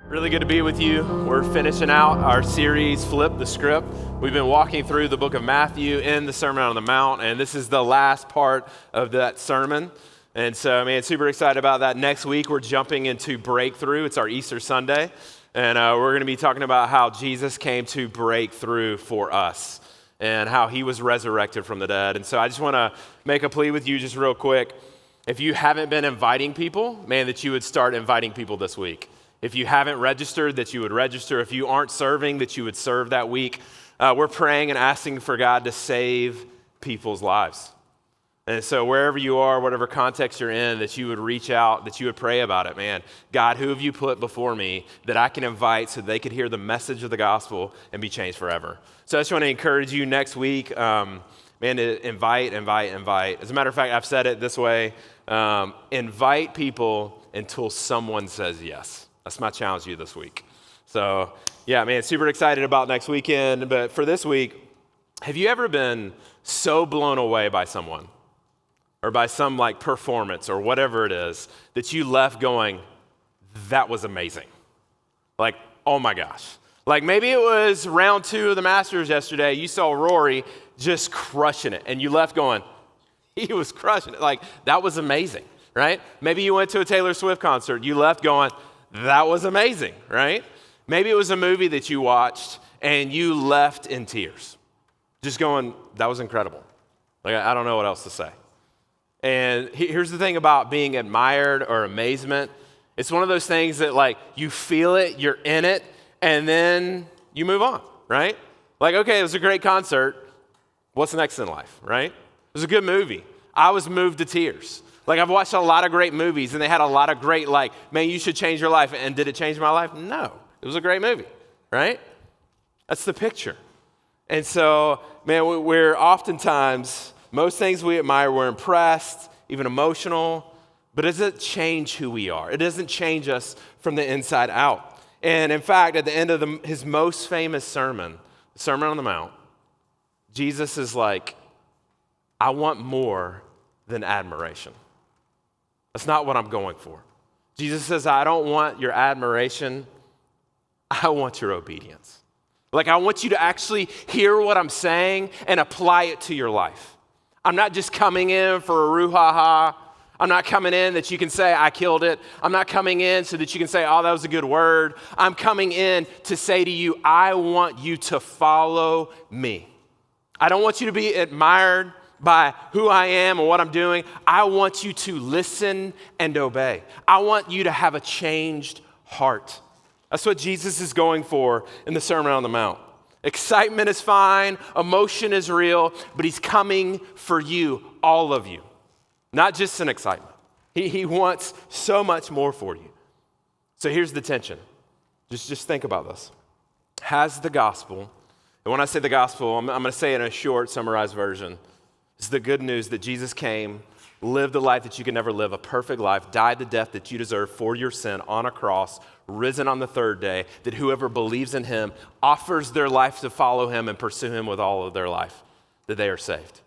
Really good to be with you. We're finishing out our series, Flip the Script. We've been walking through the book of Matthew in the Sermon on the Mount, and this is the last part of that sermon. And so, super excited about that. Next week, we're jumping into Breakthrough. It's our Easter Sunday, and we're going to be talking about how Jesus came to break through for us and how he was resurrected from the dead. And so I just want to make a plea with you just real quick. If you haven't been inviting people, that you would start inviting people this week. If you haven't registered, that you would register. If you aren't serving, that you would serve that week. We're praying and asking for God to save people's lives. And so wherever you are, whatever context you're in, that you would reach out, that you would pray about it. Man, God, who have you put before me that I can invite so they could hear the message of the gospel and be changed forever? So I just want to encourage you next week, to invite. As a matter of fact, I've said it this way, invite people until someone says yes. That's my challenge to you this week. So, super excited about next weekend. But for this week, have you ever been so blown away by someone or by some performance or whatever it is that you left going, that was amazing? Oh my gosh. Maybe it was round 2 of the Masters yesterday. You saw Rory just crushing it and you left going, he was crushing it. That was amazing, right? Maybe you went to a Taylor Swift concert. You left going, that was amazing, right? Maybe it was a movie that you watched and you left in tears. Just going, that was incredible. I don't know what else to say. And here's the thing about being admired or amazement. It's one of those things that you feel it, you're in it, and then you move on, right? Okay, it was a great concert. What's next in life, right? It was a good movie. I was moved to tears. I've watched a lot of great movies, and they had a lot of great, you should change your life. And did it change my life? No. It was a great movie, right? That's the picture. And so, we're oftentimes, most things we admire, we're impressed, even emotional, but it doesn't change who we are. It doesn't change us from the inside out. And in fact, at the end of his most famous sermon, the Sermon on the Mount, Jesus is I want more than admiration. That's not what I'm going for. Jesus says, I don't want your admiration. I want your obedience. I want you to actually hear what I'm saying and apply it to your life. I'm not just coming in for a roo-ha-ha. I'm not coming in that you can say, I killed it. I'm not coming in so that you can say, oh, that was a good word. I'm coming in to say to you, I want you to follow me. I don't want you to be admired by who I am and what I'm doing. I want you to listen and obey. I want you to have a changed heart. That's what Jesus is going for in the Sermon on the Mount. Excitement is fine, emotion is real, but he's coming for you, all of you. Not just an excitement. He wants so much more for you. So here's the tension. Just think about this. Has the gospel, and when I say the gospel, I'm going to say it in a short, summarized version. It's the good news that Jesus came, lived a life that you could never live, a perfect life, died the death that you deserve for your sin on a cross, risen on the third day, that whoever believes in him offers their life to follow him and pursue him with all of their life, that they are saved.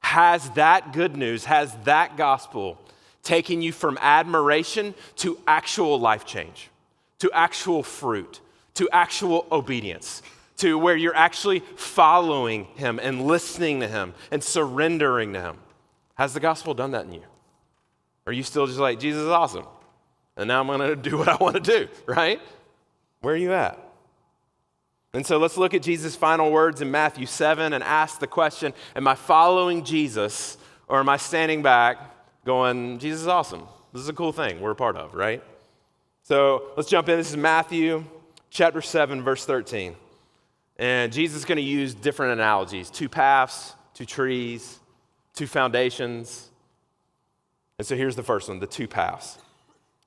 Has that good news, has that gospel taken you from admiration to actual life change, to actual fruit, to actual obedience? To where you're actually following him and listening to him and surrendering to him. Has the gospel done that in you? Or are you still just Jesus is awesome, and now I'm going to do what I want to do, right? Where are you at? And so let's look at Jesus' final words in Matthew 7 and ask the question, am I following Jesus or am I standing back going, Jesus is awesome. This is a cool thing we're a part of, right? So let's jump in. This is Matthew chapter 7, verse 13. And Jesus is going to use different analogies, 2 paths, 2 trees, 2 foundations. And so here's the first one, the 2 paths.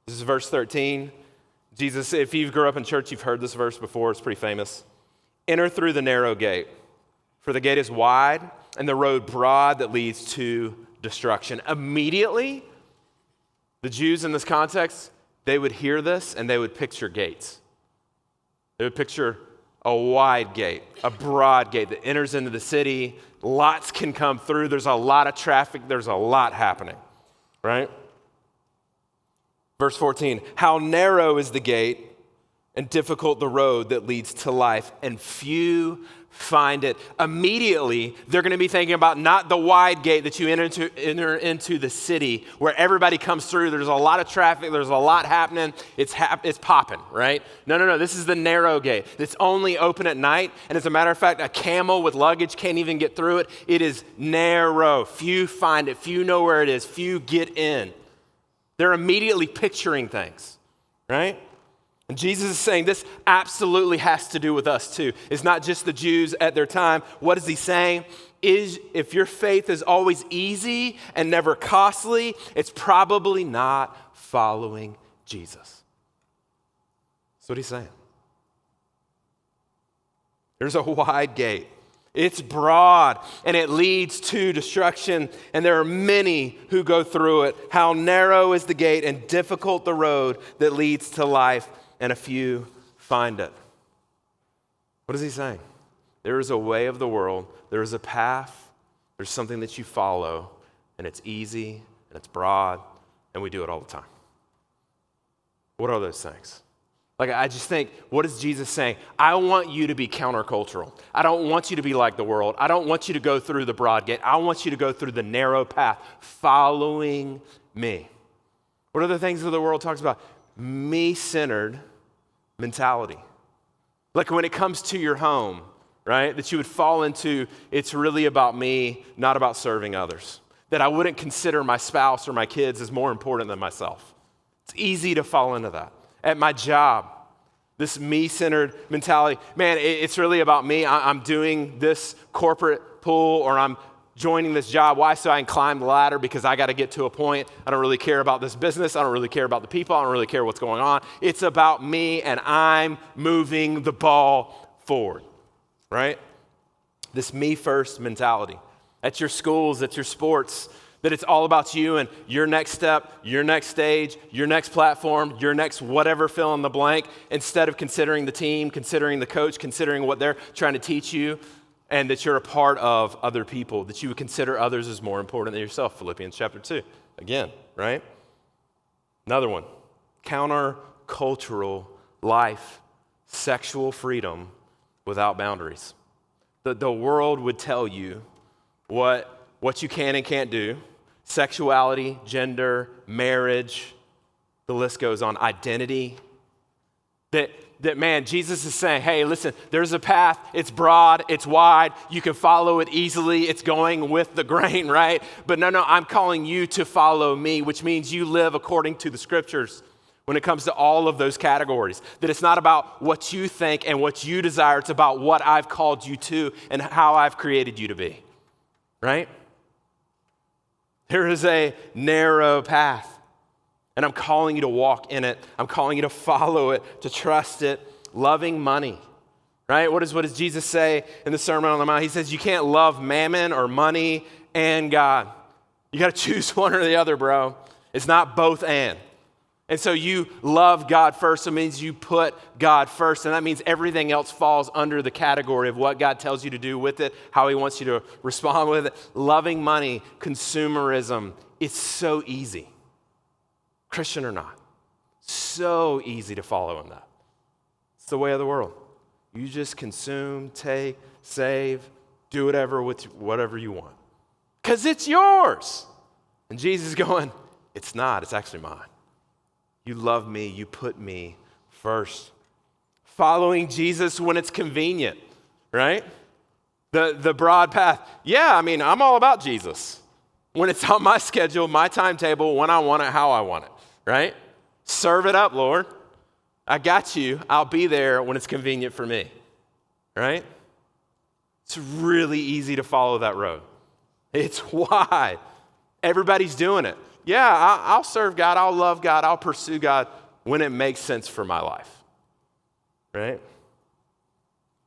This is verse 13. Jesus, if you grew up in church, you've heard this verse before. It's pretty famous. Enter through the narrow gate, for the gate is wide and the road broad that leads to destruction. Immediately, the Jews in this context, they would hear this and they would picture gates. They would picture a wide gate, a broad gate that enters into the city. Lots can come through. There's a lot of traffic. There's a lot happening, right? Verse 14, how narrow is the gate and difficult the road that leads to life, and few find it. Immediately, they're going to be thinking about not the wide gate that you enter into the city where everybody comes through. There's a lot of traffic. There's a lot happening. It's popping, right? No. This is the narrow gate. It's only open at night. And as a matter of fact, a camel with luggage can't even get through it. It is narrow. Few find it. Few know where it is. Few get in. They're immediately picturing things, right? And Jesus is saying this absolutely has to do with us too. It's not just the Jews at their time. What is he saying? If your faith is always easy and never costly, it's probably not following Jesus. That's what he's saying. There's a wide gate. It's broad and it leads to destruction, and there are many who go through it. How narrow is the gate and difficult the road that leads to life, and a few find it. What is he saying? There is a way of the world. There is a path. There's something that you follow, and it's easy, and it's broad, and we do it all the time. What are those things? I just think, what is Jesus saying? I want you to be countercultural. I don't want you to be like the world. I don't want you to go through the broad gate. I want you to go through the narrow path, following me. What are the things that the world talks about? Me-centered mentality. Like when it comes to your home, right? That you would fall into, it's really about me, not about serving others. That I wouldn't consider my spouse or my kids as more important than myself. It's easy to fall into that. At my job, this me-centered mentality, man, it's really about me. I'm doing this corporate pool, or I'm joining this job. Why? So I can climb the ladder, because I got to get to a point. I don't really care about this business. I don't really care about the people. I don't really care what's going on. It's about me, and I'm moving the ball forward, right? This me-first mentality. At your schools, at your sports, that it's all about you and your next step, your next stage, your next platform, your next whatever, fill in the blank, instead of considering the team, considering the coach, considering what they're trying to teach you, and that you're a part of other people, that you would consider others as more important than yourself. Philippians chapter 2, again, right? Another one, counter-cultural life, sexual freedom without boundaries. The world would tell you what you can and can't do. Sexuality, gender, marriage, the list goes on, identity. That man, Jesus is saying, hey, listen, there's a path, it's broad, it's wide, you can follow it easily, it's going with the grain, right? But no, I'm calling you to follow me, which means you live according to the scriptures when it comes to all of those categories. That it's not about what you think and what you desire, it's about what I've called you to and how I've created you to be, right? There is a narrow path, and I'm calling you to walk in it. I'm calling you to follow it, to trust it, loving money, right? What does Jesus say in the Sermon on the Mount? He says you can't love mammon or money and God. You got to choose one or the other, bro. It's not both and. And so you love God first. It means you put God first. And that means everything else falls under the category of what God tells you to do with it, how he wants you to respond with it. Loving money, consumerism, it's so easy. Christian or not, so easy to follow in that. It's the way of the world. You just consume, take, save, do whatever with whatever you want. Because it's yours. And Jesus is going, it's not, it's actually mine. You love me, you put me first. Following Jesus when it's convenient, right? The broad path. Yeah, I'm all about Jesus. When it's on my schedule, my timetable, when I want it, how I want it, right? Serve it up, Lord. I got you. I'll be there when it's convenient for me, right? It's really easy to follow that road. It's wide. Everybody's doing it. Yeah, I'll serve God, I'll love God, I'll pursue God when it makes sense for my life, right?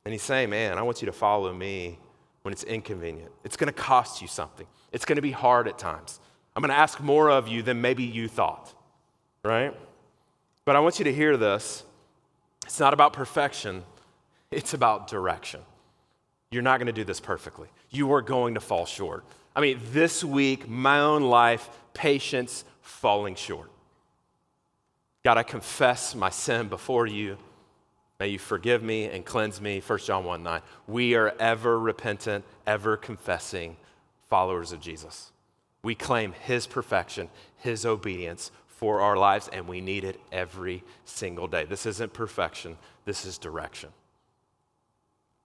And he's saying, man, I want you to follow me when it's inconvenient. It's going to cost you something. It's going to be hard at times. I'm going to ask more of you than maybe you thought, right? But I want you to hear this. It's not about perfection. It's about direction. You're not going to do this perfectly. You are going to fall short. This week, my own life, patience, falling short. God, I confess my sin before you. May you forgive me and cleanse me, 1 John 1:9. We are ever repentant, ever confessing followers of Jesus. We claim his perfection, his obedience for our lives, and we need it every single day. This isn't perfection, this is direction.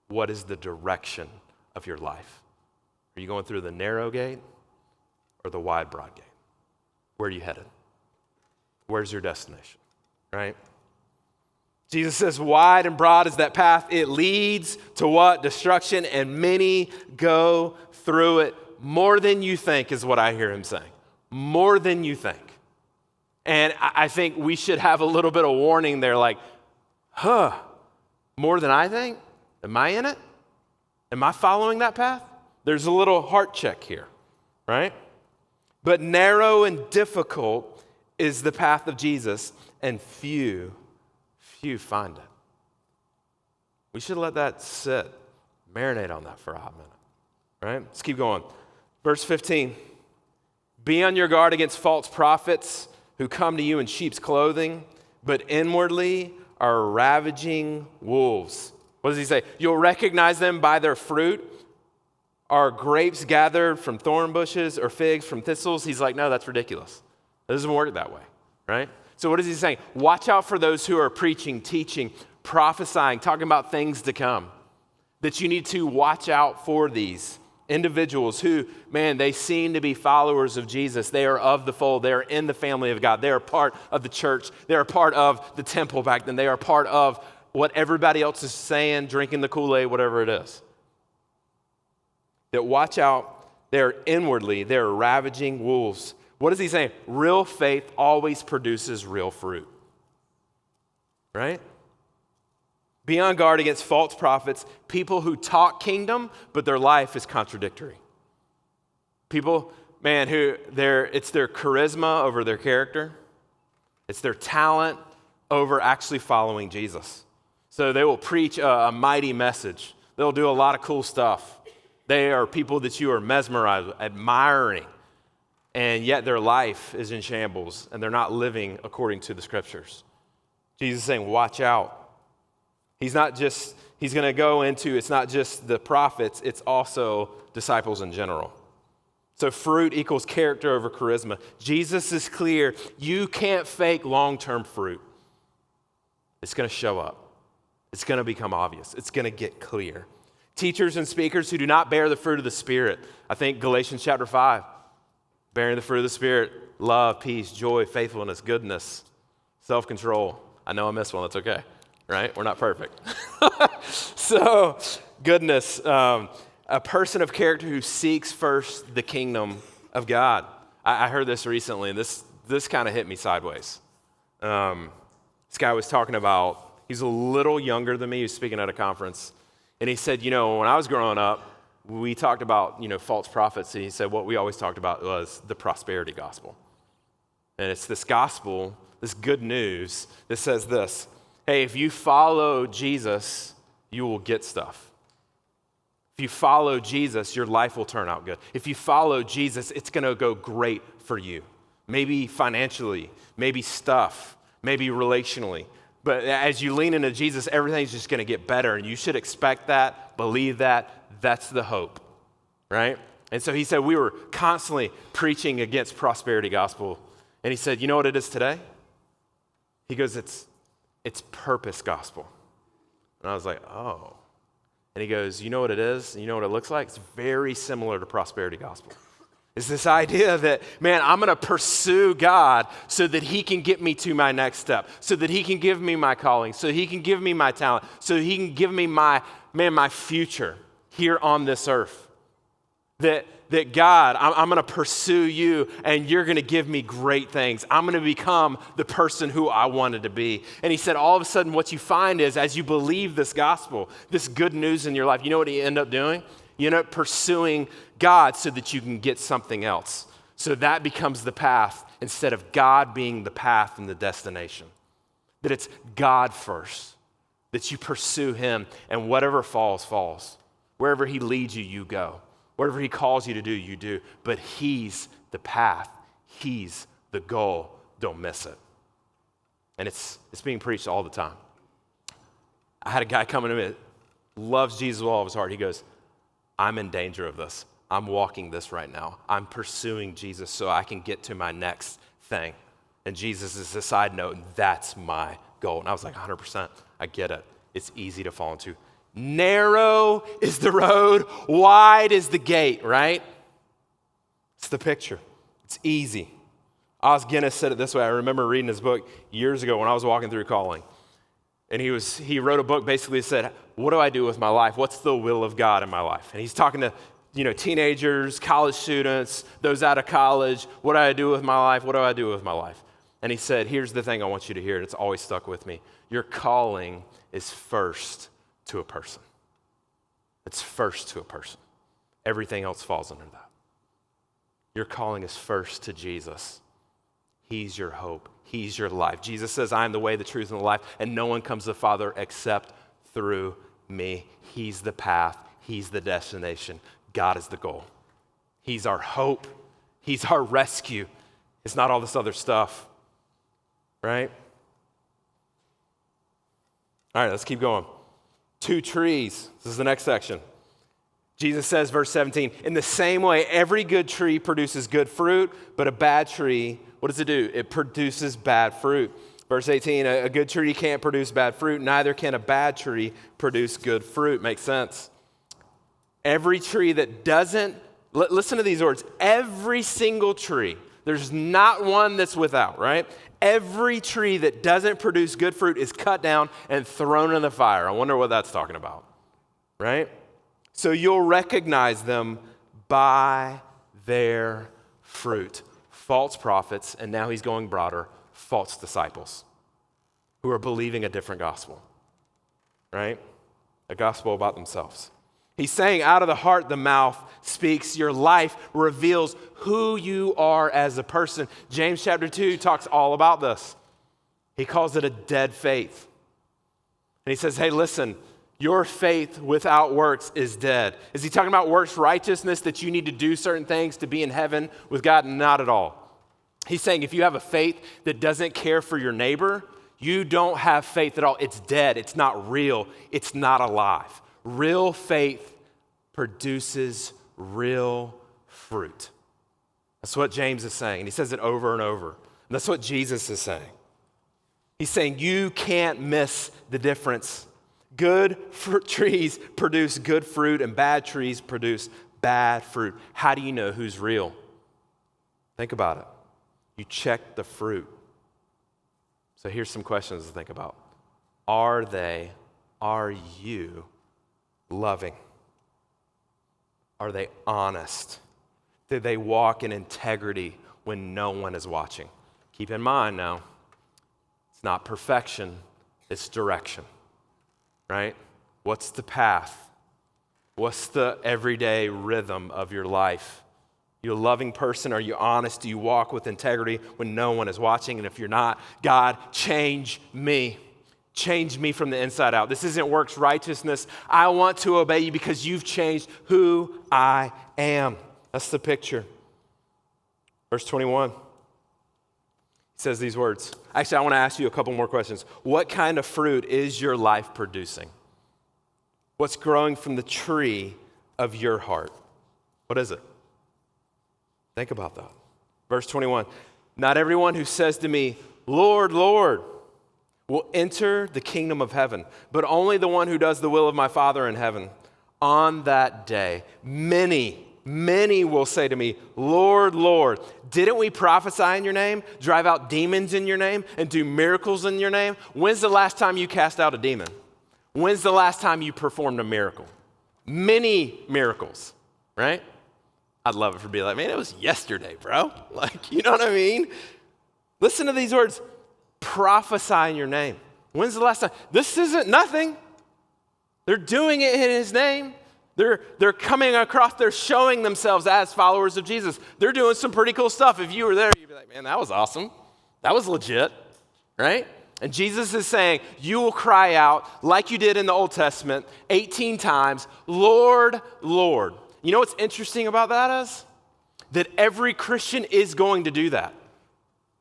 What is the direction of your life? Are you going through the narrow gate or the wide, broad gate? Where are you headed? Where's your destination, right? Jesus says, wide and broad is that path. It leads to what? Destruction, and many go through it. More than you think is what I hear him saying. More than you think. And I think we should have a little bit of warning there, like, more than I think? Am I in it? Am I following that path? There's a little heart check here, right? But narrow and difficult is the path of Jesus, and few find it. We should let that sit, marinate on that for a hot minute, right? Let's keep going. Verse 15, be on your guard against false prophets who come to you in sheep's clothing, but inwardly are ravaging wolves. What does he say? You'll recognize them by their fruit. Are grapes gathered from thorn bushes or figs from thistles? He's like, no, that's ridiculous. It doesn't work that way, right? So what is he saying? Watch out for those who are preaching, teaching, prophesying, talking about things to come. That you need to watch out for these individuals who, man, they seem to be followers of Jesus. They are of the fold. They are in the family of God. They are part of the church. They are part of the temple back then. They are part of what everybody else is saying, drinking the Kool-Aid, whatever it is. That watch out, they're inwardly, they're ravaging wolves. What is he saying? Real faith always produces real fruit, right? Be on guard against false prophets, people who talk kingdom, but their life is contradictory. People, man, it's their charisma over their character. It's their talent over actually following Jesus. So they will preach a mighty message. They'll do a lot of cool stuff. They are people that you are mesmerized, admiring, and yet their life is in shambles, and they're not living according to the scriptures. Jesus is saying, watch out. He's going to go into, it's not just the prophets, it's also disciples in general. So fruit equals character over charisma. Jesus is clear, you can't fake long-term fruit. It's going to show up. It's going to become obvious. It's going to get clear. Teachers and speakers who do not bear the fruit of the Spirit. I think Galatians chapter 5, bearing the fruit of the Spirit, love, peace, joy, faithfulness, goodness, self-control. I know I missed one, that's okay, right? We're not perfect. So, goodness, a person of character who seeks first the kingdom of God. I heard this recently, and this kind of hit me sideways. This guy was talking about, he's a little younger than me, he was speaking at a conference, and he said, when I was growing up, we talked about, false prophets, and he said what we always talked about was the prosperity gospel. And it's this gospel, this good news that says this, hey, if you follow Jesus, you will get stuff. If you follow Jesus, your life will turn out good. If you follow Jesus, it's going to go great for you. Maybe financially, maybe stuff, maybe relationally. But as you lean into Jesus, everything's just going to get better, and you should expect that, believe that. That's the hope, right? And so he said we were constantly preaching against prosperity gospel, and he said, you know what it is today? He goes, it's purpose gospel. And I was like, oh. And he goes, you know what it is? You know what it looks like? It's very similar to prosperity gospel. It's this idea that, man, I'm going to pursue God so that he can get me to my next step, so that he can give me my calling, so he can give me my talent, so he can give me my future here on this earth. That God, I'm going to pursue you, and you're going to give me great things. I'm going to become the person who I wanted to be. And he said all of a sudden what you find is as you believe this gospel, this good news in your life, you know what you end up doing? You end up pursuing God so that you can get something else. So that becomes the path instead of God being the path and the destination. That it's God first, that you pursue him, and whatever falls, falls. Wherever he leads you, you go. Whatever he calls you to do, you do. But he's the path. He's the goal. Don't miss it. And it's being preached all the time. I had a guy coming to me that loves Jesus with all of his heart. He goes, I'm in danger of this. I'm walking this right now. I'm pursuing Jesus so I can get to my next thing. And Jesus is a side note, and that's my goal. And I was like, 100%, I get it. It's easy to fall into. Narrow is the road, wide is the gate, right? It's the picture. It's easy. Os Guinness said it this way. I remember reading his book years ago when I was walking through calling. And he wrote a book basically that said, what do I do with my life? What's the will of God in my life? And he's talking to teenagers, college students, those out of college. What do I do with my life? What do I do with my life? And he said, here's the thing I want you to hear, and it's always stuck with me. Your calling is first to a person. It's first to a person. Everything else falls under that. Your calling is first to Jesus. He's your hope. He's your life. Jesus says, I am the way, the truth, and the life, and no one comes to the Father except through me. He's the path. He's the destination. God is the goal. He's our hope. He's our rescue. It's not all this other stuff, right? All right, let's keep going. 2 trees. This is the next section. Jesus says, verse 17, in the same way, every good tree produces good fruit, but a bad tree, what does it do? It produces bad fruit. Verse 18, a good tree can't produce bad fruit, neither can a bad tree produce good fruit. Makes sense. Every tree that doesn't, listen to these words, every single tree, there's not one that's without, right? Every tree that doesn't produce good fruit is cut down and thrown in the fire. I wonder what that's talking about, right? So you'll recognize them by their fruit. False prophets, and now he's going broader, false disciples who are believing a different gospel, right? A gospel about themselves. He's saying out of the heart, the mouth speaks. Your life reveals who you are as a person. James chapter 2 talks all about this. He calls it a dead faith. And he says, hey, listen, your faith without works is dead. Is he talking about works righteousness, that you need to do certain things to be in heaven with God? Not at all. He's saying if you have a faith that doesn't care for your neighbor, you don't have faith at all. It's dead. It's not real. It's not alive. Real faith produces real fruit. That's what James is saying. And he says it over and over. And that's what Jesus is saying. He's saying you can't miss the difference. Good trees produce good fruit and bad trees produce bad fruit. How do you know who's real? Think about it. You check the fruit. So here's some questions to think about. Are you loving? Are they honest? Do they walk in integrity when no one is watching? Keep in mind now, it's not perfection, it's direction, right? What's the path? What's the everyday rhythm of your life? You a loving person? Are you honest? Do you walk with integrity when no one is watching? And if you're not, God, change me. Change me from the inside out. This isn't works righteousness. I want to obey you because you've changed who I am. That's the picture. Verse 21. He says these words. Actually, I want to ask you a couple more questions. What kind of fruit is your life producing? What's growing from the tree of your heart? What is it? Think about that. Verse 21. Not everyone who says to me, Lord, Lord, will enter the kingdom of heaven, but only the one who does the will of my Father in heaven. On that day, many will say to me, Lord, Lord, didn't we prophesy in your name, drive out demons in your name, and do miracles in your name? When's the last time you cast out a demon? When's the last time you performed a miracle? Many miracles, right? I'd love it for be like, man, it was yesterday, bro. Like, you know what I mean? Listen to these words. Prophesy in your name. When's the last time? This isn't nothing. They're doing it in his name. They're coming across, they're showing themselves as followers of Jesus. They're doing some pretty cool stuff. If you were there, you'd be like, man, that was awesome. That was legit, right? And Jesus is saying, you will cry out like you did in the Old Testament 18 times, Lord, Lord. You know what's interesting about that is? That every Christian is going to do that.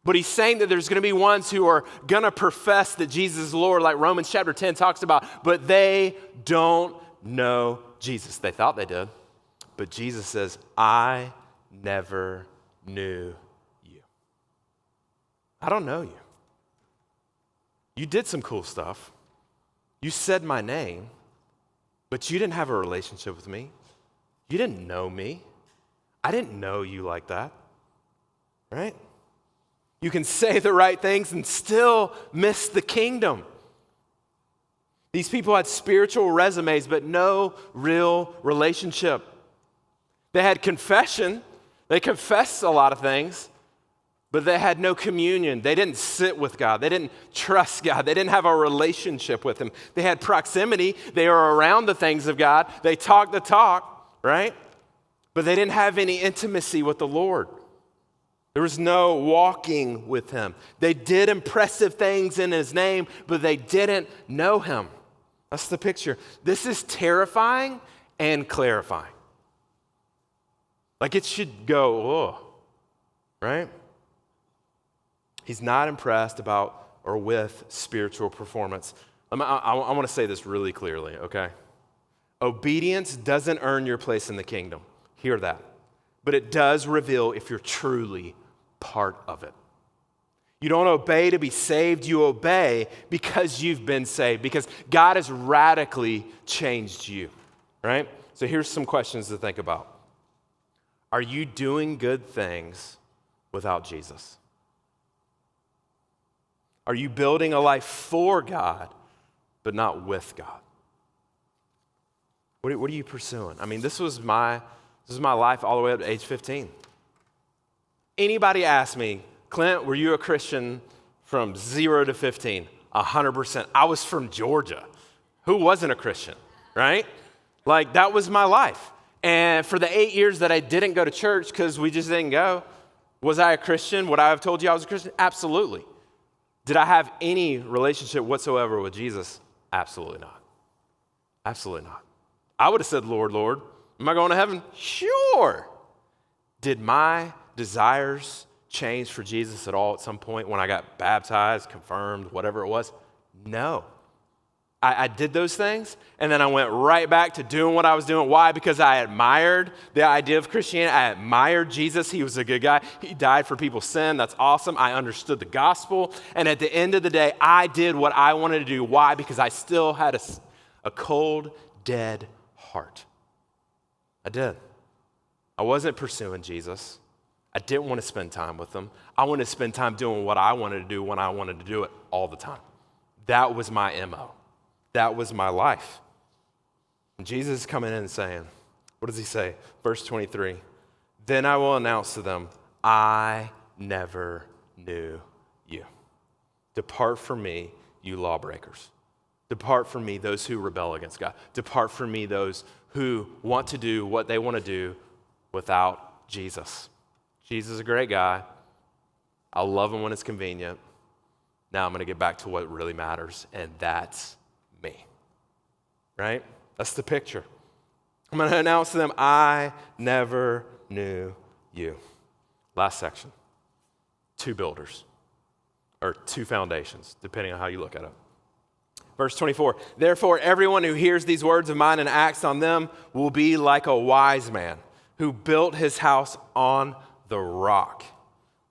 But he's saying that there's going to be ones who are going to profess that Jesus is Lord, like Romans chapter 10 talks about, but they don't know Jesus. They thought they did. But Jesus says, I never knew you. I don't know you. You did some cool stuff. You said my name, but you didn't have a relationship with me. You didn't know me. I didn't know you like that, right? You can say the right things and still miss the kingdom. These people had spiritual resumes, but no real relationship. They had confession. They confessed a lot of things, but they had no communion. They didn't sit with God. They didn't trust God. They didn't have a relationship with Him. They had proximity. They were around the things of God. They talked the talk, right? But they didn't have any intimacy with the Lord. There was no walking with Him. They did impressive things in His name, but they didn't know Him. That's the picture. This is terrifying and clarifying. Like it should go, oh, right? He's not impressed about or with spiritual performance. I want to say this really clearly, okay? Obedience doesn't earn your place in the kingdom. Hear that. But it does reveal if you're truly part of it. You don't obey to be saved, you obey because you've been saved, because God has radically changed you, right? So here's some questions to think about. Are you doing good things without Jesus? Are you building a life for God, but not with God? What are you pursuing? I mean, this was my life all the way up to age 15. Anybody ask me, Clint, were you a Christian from 0 to 15? 100%. I was from Georgia. Who wasn't a Christian, right? Like, that was my life. And for the 8 years that I didn't go to church because we just didn't go, was I a Christian? Would I have told you I was a Christian? Absolutely. Did I have any relationship whatsoever with Jesus? Absolutely not. Absolutely not. I would have said, Lord, Lord, am I going to heaven? Sure. Did my desires change for Jesus at all at some point when I got baptized, confirmed, whatever it was? No. I did those things, and then I went right back to doing what I was doing. Why? Because I admired the idea of Christianity. I admired Jesus. He was a good guy. He died for people's sin. That's awesome. I understood the gospel, and at the end of the day, I did what I wanted to do. Why? Because I still had a cold, dead heart. I did. I wasn't pursuing Jesus. I didn't want to spend time with Him. I wanted to spend time doing what I wanted to do when I wanted to do it all the time. That was my MO. That was my life. And Jesus is coming in and saying, what does He say? Verse 23, then I will announce to them, I never knew you. Depart from me, you lawbreakers. Depart from me, those who rebel against God. Depart from me, those who want to do what they want to do without Jesus. Jesus is a great guy. I love Him when it's convenient. Now I'm going to get back to what really matters, and that's me. Right? That's the picture. I'm going to announce to them, I never knew you. Last section. 2 builders, or 2 foundations, depending on how you look at it. Verse 24, therefore everyone who hears these words of mine and acts on them will be like a wise man who built his house on the rock.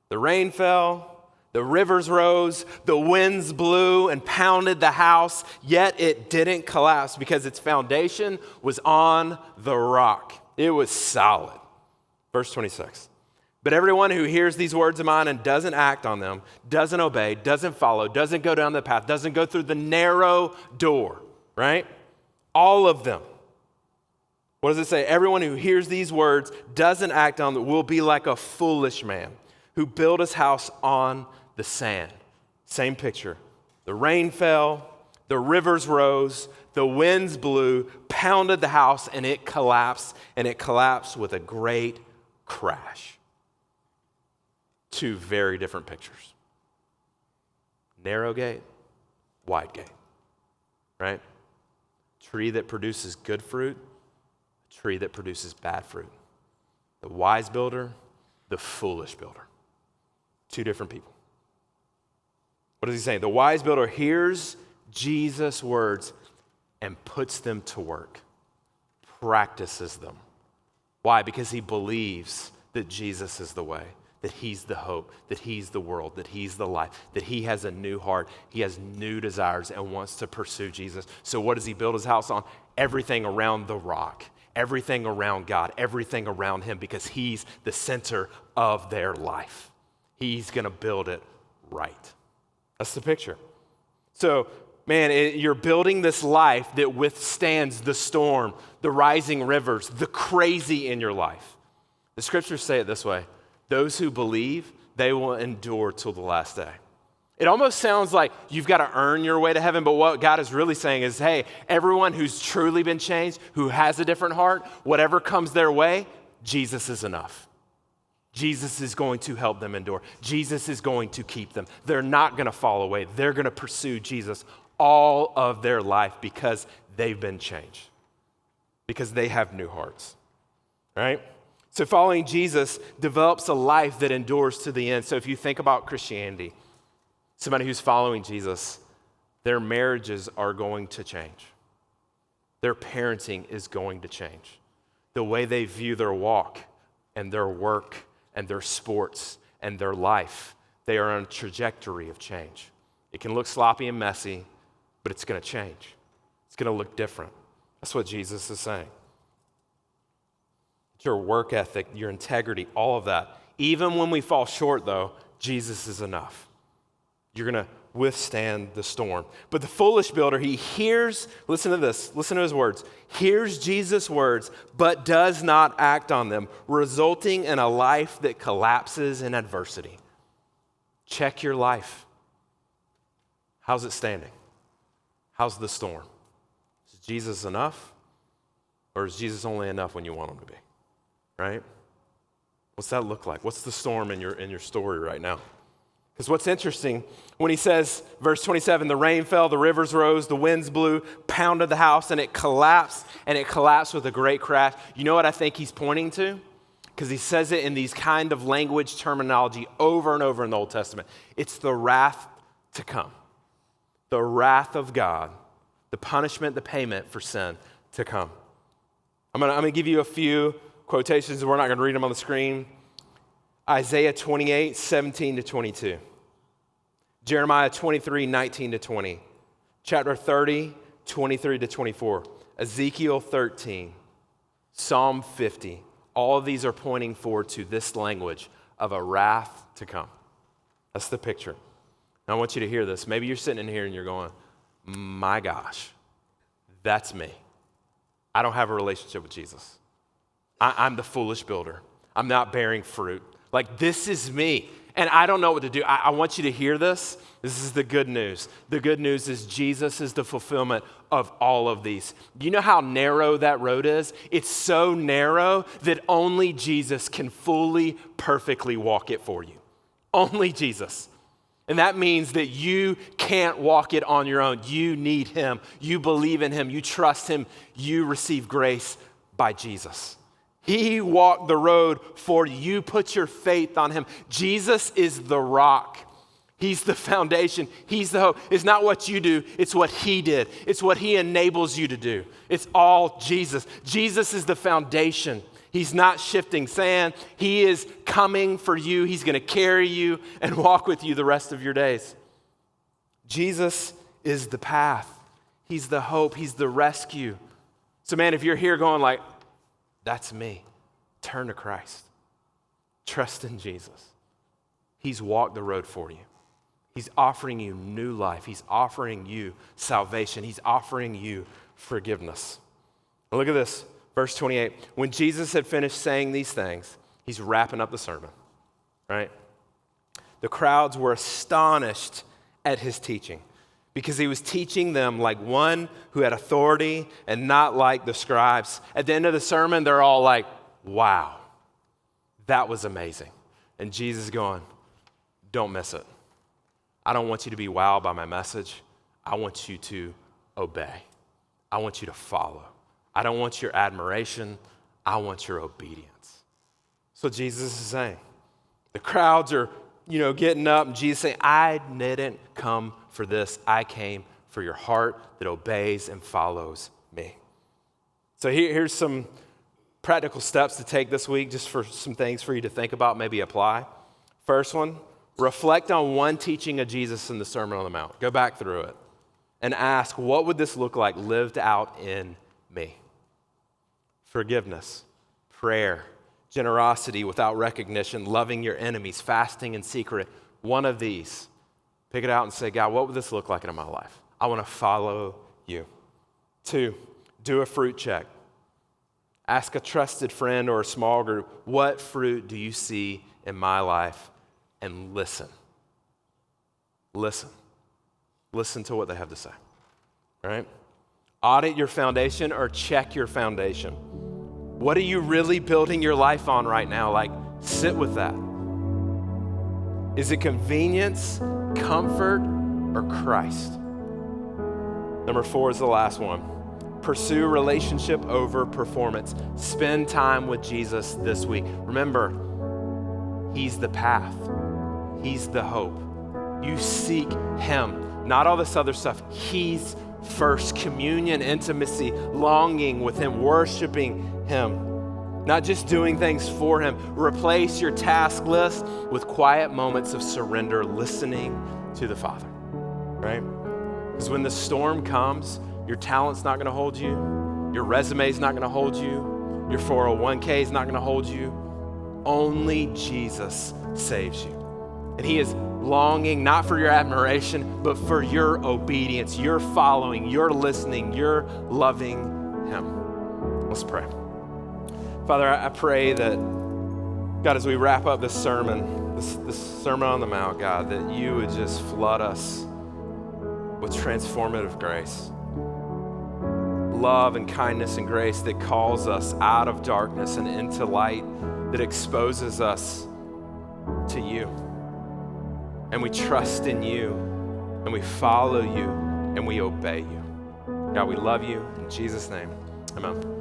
The rain fell, the rivers rose, the winds blew and pounded the house, yet it didn't collapse because its foundation was on the rock. It was solid. Verse 26. But everyone who hears these words of mine and doesn't act on them, doesn't obey, doesn't follow, doesn't go down the path, doesn't go through the narrow door, right? All of them. What does it say? Everyone who hears these words, doesn't act on them, will be like a foolish man who built his house on the sand. Same picture. The rain fell, the rivers rose, the winds blew, pounded the house, and it collapsed with a great crash. 2 very different pictures. Narrow gate, wide gate, right? Tree that produces good fruit, tree that produces bad fruit. The wise builder, the foolish builder. 2 different people. What is he saying? The wise builder hears Jesus' words and puts them to work, practices them. Why? Because he believes that Jesus is the way, that he's the hope, that he's the world, that he's the life, that he has a new heart, he has new desires and wants to pursue Jesus. So what does he build his house on? Everything around the rock, everything around God, everything around him, because he's the center of their life. He's going to build it right. That's the picture. So, man, you're building this life that withstands the storm, the rising rivers, the crazy in your life. The scriptures say it this way: those who believe, they will endure till the last day. It almost sounds like you've got to earn your way to heaven, but what God is really saying is, hey, everyone who's truly been changed, who has a different heart, whatever comes their way, Jesus is enough. Jesus is going to help them endure. Jesus is going to keep them. They're not going to fall away. They're going to pursue Jesus all of their life because they've been changed, because they have new hearts, right? So following Jesus develops a life that endures to the end. So if you think about Christianity, somebody who's following Jesus, their marriages are going to change. Their parenting is going to change. The way they view their walk and their work and their sports and their life, they are on a trajectory of change. It can look sloppy and messy, but it's going to change. It's going to look different. That's what Jesus is saying. Your work ethic, your integrity, all of that. Even when we fall short, though, Jesus is enough. You're going to withstand the storm. But the foolish builder, he hears, listen to this, listen to his words, hears Jesus' words, but does not act on them, resulting in a life that collapses in adversity. Check your life. How's it standing? How's the storm? Is Jesus enough? Or is Jesus only enough when you want him to be? Right? What's that look like? What's the storm in your story right now? Because what's interesting, when he says, verse 27, the rain fell, the rivers rose, the winds blew, pounded the house, and it collapsed with a great crash. You know what I think he's pointing to? Because he says it in these kind of language terminology over and over in the Old Testament. It's the wrath to come. The wrath of God, the punishment, the payment for sin to come. I'm gonna give you a few quotations. We're not going to read them on the screen. Isaiah 28, 17 to 22. Jeremiah 23, 19 to 20. Chapter 30, 23 to 24. Ezekiel 13. Psalm 50. All of these are pointing forward to this language of a wrath to come. That's the picture. Now I want you to hear this. Maybe you're sitting in here and you're going, my gosh, that's me. I don't have a relationship with Jesus. I'm the foolish builder. I'm not bearing fruit. Like, this is me, and I don't know what to do. I want you to hear this. This is the good news. The good news is Jesus is the fulfillment of all of these. You know how narrow that road is? It's so narrow that only Jesus can fully, perfectly walk it for you. Only Jesus. And that means that you can't walk it on your own. You need him. You believe in him. You trust him. You receive grace by Jesus. He walked the road for you. Put your faith on him. Jesus is the rock. He's the foundation. He's the hope. It's not what you do. It's what he did. It's what he enables you to do. It's all Jesus. Jesus is the foundation. He's not shifting sand. He is coming for you. He's going to carry you and walk with you the rest of your days. Jesus is the path. He's the hope. He's the rescue. So man, if you're here going like, that's me, turn to Christ. Trust in Jesus. He's walked the road for you. He's offering you new life. He's offering you salvation. He's offering you forgiveness. Now look at this, verse 28. When Jesus had finished saying these things, he's wrapping up the sermon, right? The crowds were astonished at his teaching because he was teaching them like one who had authority and not like the scribes. At the end of the sermon, they're all like, wow, that was amazing. And Jesus is going, don't miss it. I don't want you to be wowed by my message. I want you to obey. I want you to follow. I don't want your admiration. I want your obedience. So Jesus is saying, the crowds are, getting up and Jesus saying, I didn't come for this. I came for your heart that obeys and follows me. So here's some practical steps to take this week, just for some things for you to think about, maybe apply. First one, reflect on one teaching of Jesus in the Sermon on the Mount. Go back through it and ask, what would this look like lived out in me? Forgiveness, prayer, generosity without recognition, loving your enemies, fasting in secret. One of these. Pick it out and say, God, what would this look like in my life? I want to follow you. 2, do a fruit check. Ask a trusted friend or a small group, what fruit do you see in my life? And listen. Listen. Listen to what they have to say, right? Audit your foundation or check your foundation. What are you really building your life on right now? Like, sit with that. Is it convenience, comfort, or Christ? Number 4 is the last one. Pursue relationship over performance. Spend time with Jesus this week. Remember, he's the path. He's the hope. You seek him, not all this other stuff. He's first. Communion, intimacy, longing with him, worshiping him, not just doing things for him. Replace your task list with quiet moments of surrender, listening to the Father, right? Because when the storm comes, your talent's not going to hold you. Your resume's not going to hold you. Your 401k is not going to hold you. Only Jesus saves you. And he is longing not for your admiration, but for your obedience, your following, your listening, your loving him. Let's pray. Father, I pray that, God, as we wrap up this sermon, this Sermon on the Mount, God, that you would just flood us with transformative grace. Love and kindness and grace that calls us out of darkness and into light, that exposes us to you. And we trust in you, and we follow you, and we obey you. God, we love you. In Jesus' name, amen.